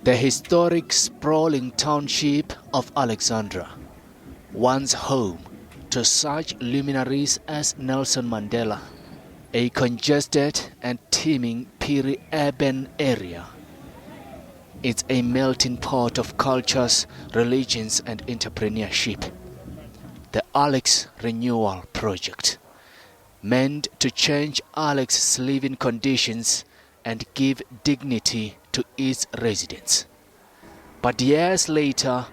The historic sprawling township of Alexandra, once home to such luminaries as Nelson Mandela, a congested and teeming peri-urban area. It's a melting pot of cultures, religions and entrepreneurship. The Alex Renewal Project, meant to change Alex's living conditions and give dignity to its residents. But years later,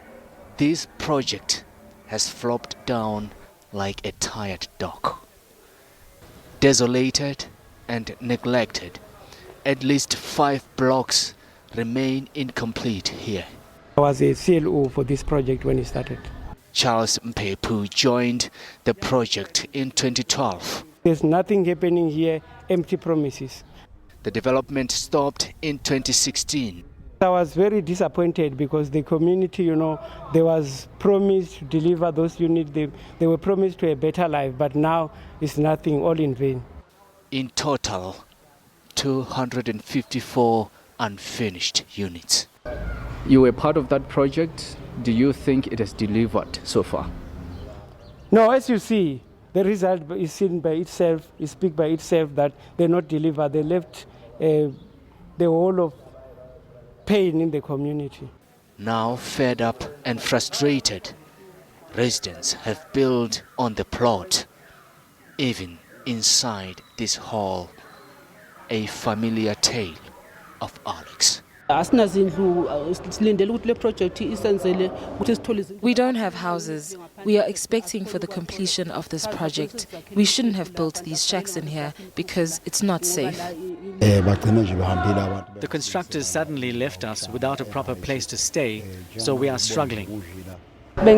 this project has flopped down like a tired dog. Desolated and neglected, at least 5 blocks remain incomplete here. I was a CLO for this project when it started. Charles Mpepu joined the project in 2012. There's nothing happening here, empty promises. The development stopped in 2016. I was very disappointed because the community, they was promised to deliver those units. They were promised to a better life, but now it's nothing, all in vain. In total, 254 unfinished units. You were part of that project. Do you think it has delivered so far? No, as you see, the result is seen by itself, it speaks by itself that they not deliver. They left the whole of pain in the community. Now fed up and frustrated, residents have built on the plot. Even inside this hall, a familiar tale of Alex. We don't have houses. We are expecting for the completion of this project. We shouldn't have built these shacks in here because it's not safe. The constructors suddenly left us without a proper place to stay, so we are struggling. I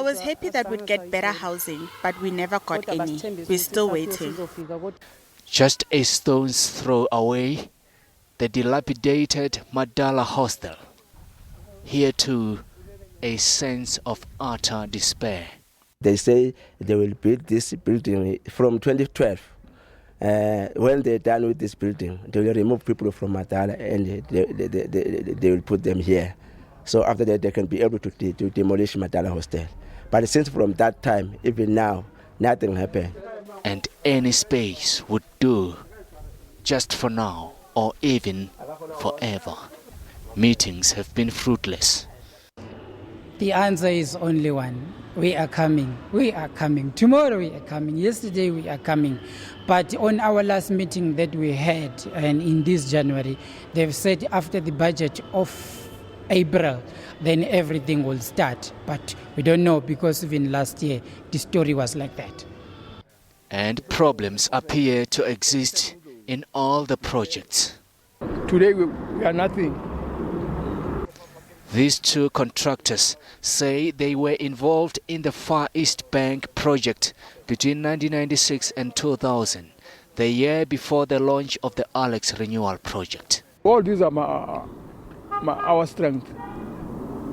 was happy that we'd get better housing, but we never got any. We're still waiting. Just a stone's throw away, the dilapidated Madala hostel. Here too, a sense of utter despair. They say they will build this building from 2012. When they're done with this building, they will remove people from Madala and they will put them here. So after that, they can be able to demolish Madala hostel. But since from that time, even now, nothing happened. And any space would do, just for now or even forever. Meetings have been fruitless. The answer is only one. We are coming. We are coming. Tomorrow we are coming. Yesterday we are coming. But on our last meeting that we had, and in this January, they've said after the budget of April, then everything will start. But we don't know because even last year the story was like that. And problems appear to exist in all the projects. Today we are nothing. These 2 contractors say they were involved in the Far East Bank project between 1996 and 2000, the year before the launch of the Alex Renewal Project. All these are our strength.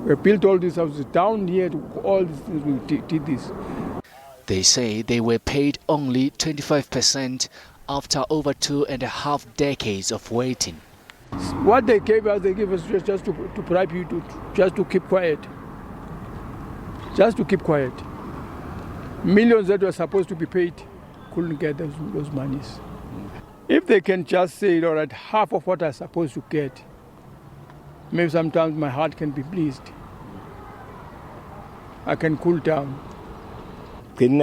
We built all these houses down here, all these things we did this. They say they were paid only 25% after over 2.5 decades of waiting. What they gave us just to bribe you just to keep quiet. Just to keep quiet. Millions that were supposed to be paid couldn't get those monies. If they can just say, all right, half of what I'm supposed to get, maybe sometimes my heart can be pleased. I can cool down. An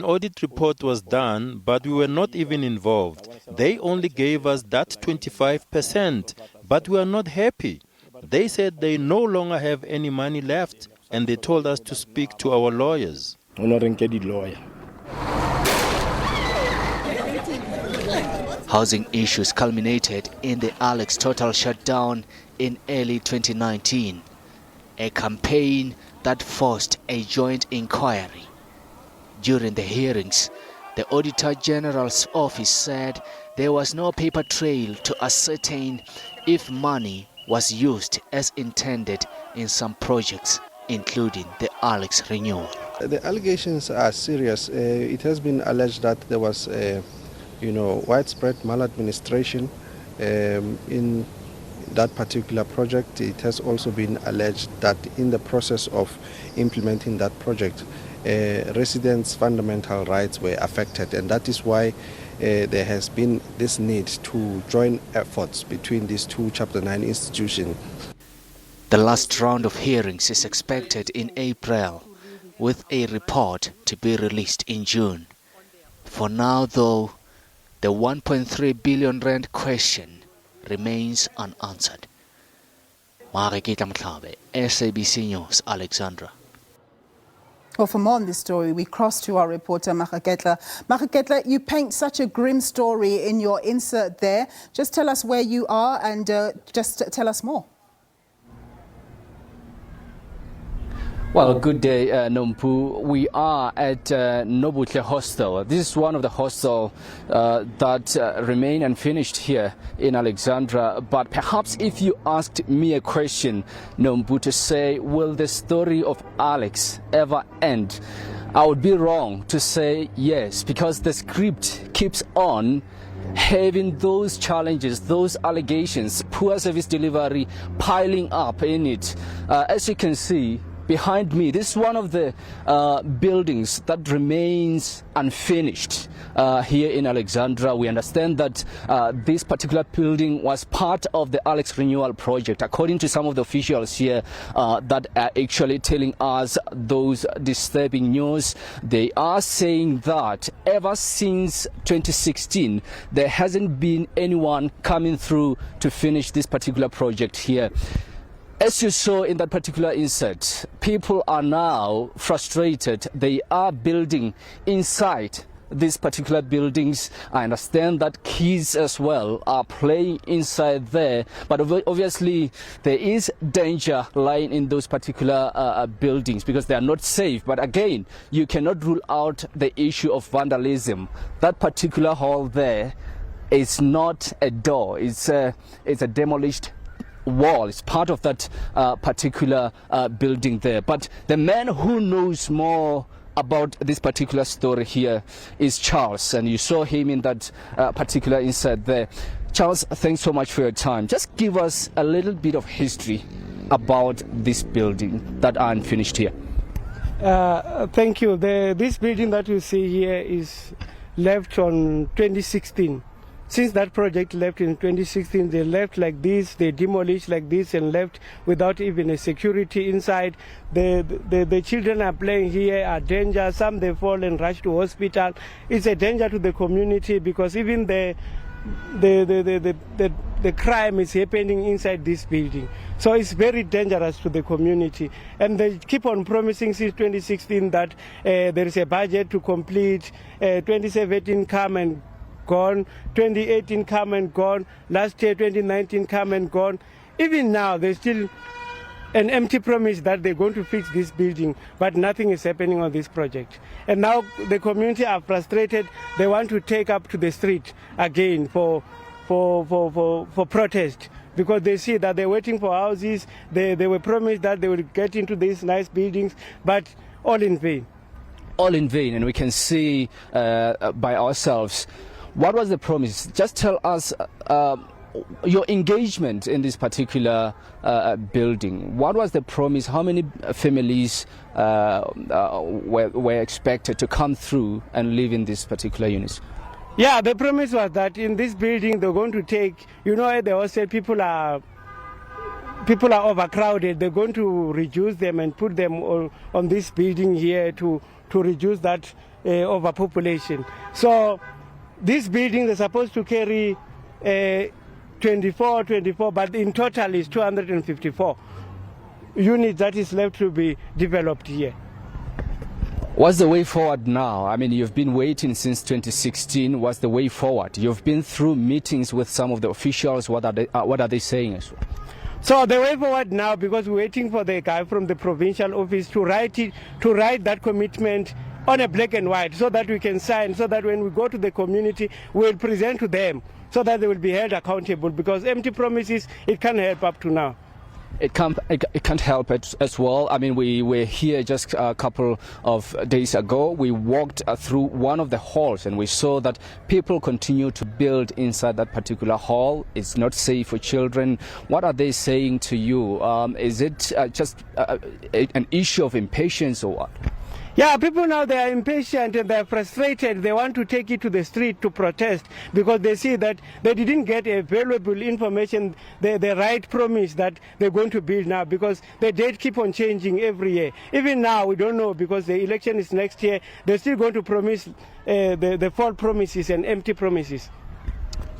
audit report was done, but we were not even involved. They only gave us that 25%, but we are not happy. They said they no longer have any money left, and they told us to speak to our lawyers. Housing issues culminated in the Alex total shutdown in early 2019, a campaign that forced a joint inquiry. During the hearings, the Auditor General's office said there was no paper trail to ascertain if money was used as intended in some projects, including the Alex Renewal. The allegations are serious. It has been alleged that there was widespread maladministration In that particular project, it has also been alleged that in the process of implementing that project, residents' fundamental rights were affected, and that is why there has been this need to join efforts between these two Chapter 9 institutions. The last round of hearings is expected in April, with a report to be released in June. For now, though, the 1.3 billion rand question remains unanswered. Maageketla Mohlabe, SABC News, Alexandra. Well, for more on this story, we cross to our reporter, Maageketla. Maageketla, you paint such a grim story in your insert there. Just tell us where you are and just tell us more. Well, good day, Nompu. We are at Nobutle Hostel. This is one of the hostels that remain unfinished here in Alexandra. But perhaps if you asked me a question, Nompu, to say, will the story of Alex ever end? I would be wrong to say yes, because the script keeps on having those challenges, those allegations, poor service delivery piling up in it. As you can see, behind me, this is one of the buildings that remains unfinished here in Alexandra. We understand that this particular building was part of the Alex Renewal Project, according to some of the officials here that are actually telling us those disturbing news. They are saying that ever since 2016, there hasn't been anyone coming through to finish this particular project here. As you saw in that particular insert, people are now frustrated. They are building inside these particular buildings. I understand that kids as well are playing inside there, but obviously there is danger lying in those particular buildings because they are not safe. But again, you cannot rule out the issue of vandalism. That particular hall there is not a door, it's a demolished wall. It's part of that particular building there. But the man who knows more about this particular story here is Charles, and you saw him in that particular insert there. Charles, thanks so much for your time. Just give us a little bit of history about this building that are unfinished here. Thank you. This building that you see here is left on 2016. Since that project left in 2016, they left like this, they demolished like this and left without even a security inside. The children are playing here are danger. Some they fall and rush to hospital. It's a danger to the community because even the crime is happening inside this building. So it's very dangerous to the community. And they keep on promising since 2016 that there is a budget to complete. 2017 come and gone, 2018 come and gone, last year 2019 come and gone. Even now there's still an empty promise that they're going to fix this building, but nothing is happening on this project. And now the community are frustrated. They want to take up to the street again for protest because they see that they're waiting for houses. They were promised that they will get into these nice buildings, but all in vain. All in vain, and we can see by ourselves. What was the promise? Just tell us your engagement in this particular building. What was the promise? How many families were expected to come through and live in this particular unit? Yeah, the promise was that in this building they're going to take, you know, they always say people are overcrowded. They're going to reduce them and put them on this building here to reduce that overpopulation. So this building is supposed to carry 24, but in total is 254 units that is left to be developed here. What's the way forward now? I mean, you've been waiting since 2016. What's the way forward? You've been through meetings with some of the officials. What are they saying as well? So the way forward now, because we're waiting for the guy from the provincial office to write that commitment on a black and white so that we can sign, so that when we go to the community, we'll present to them so that they will be held accountable, because empty promises, it can't help up to now. it can't help it as well. I mean, we were here just a couple of days ago. We walked through one of the halls and we saw that people continue to build inside that particular hall. It's not safe for children. What are they saying to you? Is it just an issue of impatience or what? Yeah, people now, they are impatient and they are frustrated. They want to take it to the street to protest because they see that they didn't get a valuable information, the right promise that they're going to build now, because the date keep on changing every year. Even now, we don't know because the election is next year. They're still going to promise the false promises and empty promises.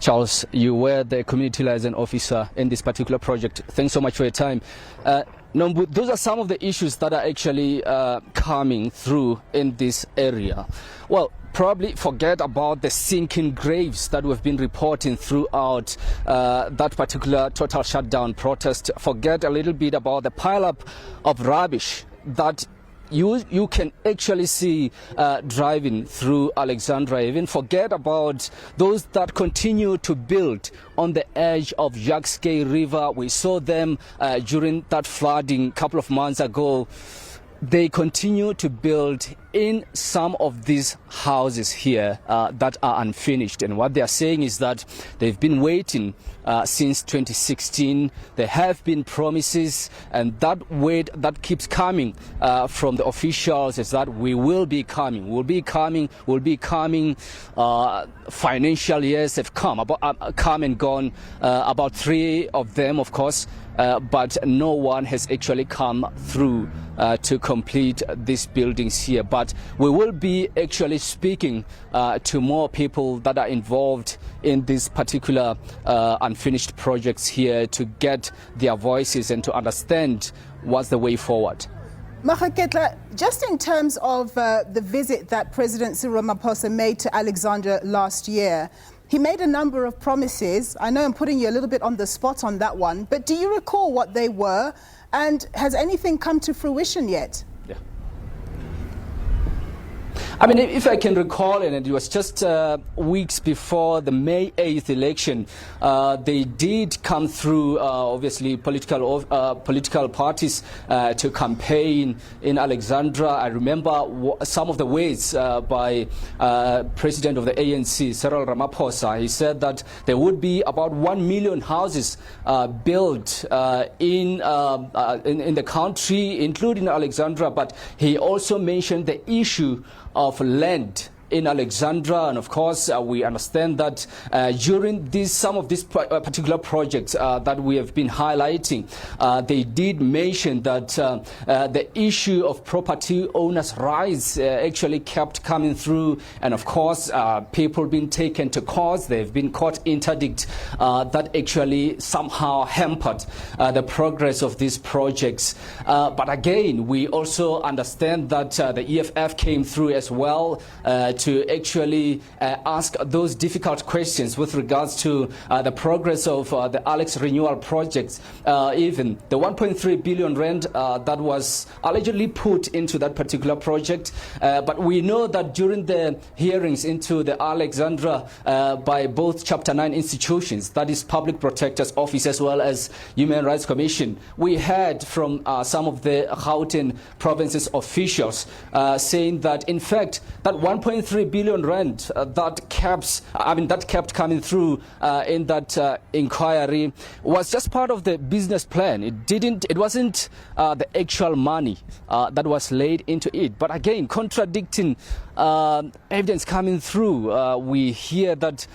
Charles, you were the community liaison officer in this particular project. Thanks so much for your time. Nombu, those are some of the issues that are actually coming through in this area. Well, probably forget about the sinking graves that we've been reporting throughout that particular total shutdown protest. Forget a little bit about the pile-up of rubbish that you can actually see driving through Alexandra. Even forget about those that continue to build on the edge of Jacques River. We saw them during that flooding a couple of months ago. They continue to build in some of these houses here that are unfinished. And what they are saying is that they've been waiting since 2016. There have been promises, and that wait that keeps coming from the officials is that we will be coming, we'll be coming. Financial years have come and gone, about 3 of them, of course, but no one has actually come through to complete these buildings here. But we will be actually speaking to more people that are involved in these particular unfinished projects here to get their voices and to understand what's the way forward. Maageketla, just in terms of the visit that President Cyril Ramaphosa made to Alexandra last year, he made a number of promises. I know I'm putting you a little bit on the spot on that one, but do you recall what they were? And has anything come to fruition yet? Yeah. I mean, if I can recall, and it was just weeks before the May 8th election, they did come through, obviously, political parties to campaign in Alexandra. I remember some of the words by President of the ANC, Cyril Ramaphosa. He said that there would be about 1 million houses built in the country, including Alexandra, but he also mentioned the issue of land in Alexandra, and of course we understand that during some of these particular projects that we have been highlighting, they did mention that the issue of property owners' rights actually kept coming through, and of course people being taken to court. They've been court interdict that actually somehow hampered the progress of these projects. But again, we also understand that the EFF came through as well to actually ask those difficult questions with regards to the progress of the Alex Renewal Project, even the 1.3 billion rand that was allegedly put into that particular project. But we know that during the hearings into the Alexandra by both Chapter 9 institutions, that is Public Protector's Office as well as Human Rights Commission, we heard from some of the Gauteng province's officials saying that in fact that 1.3 billion rand that kept coming through in that inquiry was just part of the business plan. It wasn't the actual money that was laid into it. But again, contradicting evidence coming through, we hear that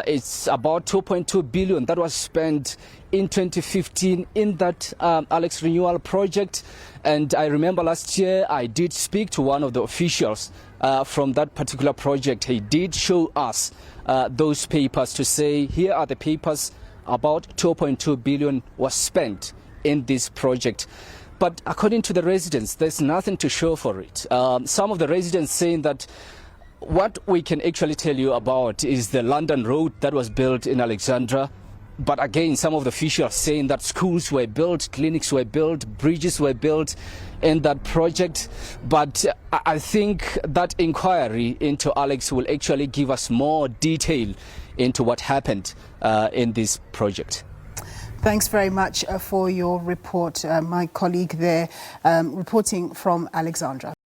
it's about 2.2 billion that was spent in 2015 in that Alex Renewal Project. And I remember last year I did speak to one of the officials from that particular project. He did show us those papers to say, here are the papers, about 2.2 billion was spent in this project. But according to the residents, there's nothing to show for it. Some of the residents saying that what we can actually tell you about is the London Road that was built in Alexandra. But again, some of the officials saying that schools were built, clinics were built, bridges were built in that project. But I think that inquiry into Alex will actually give us more detail into what happened in this project. Thanks very much for your report, my colleague there, reporting from Alexandra.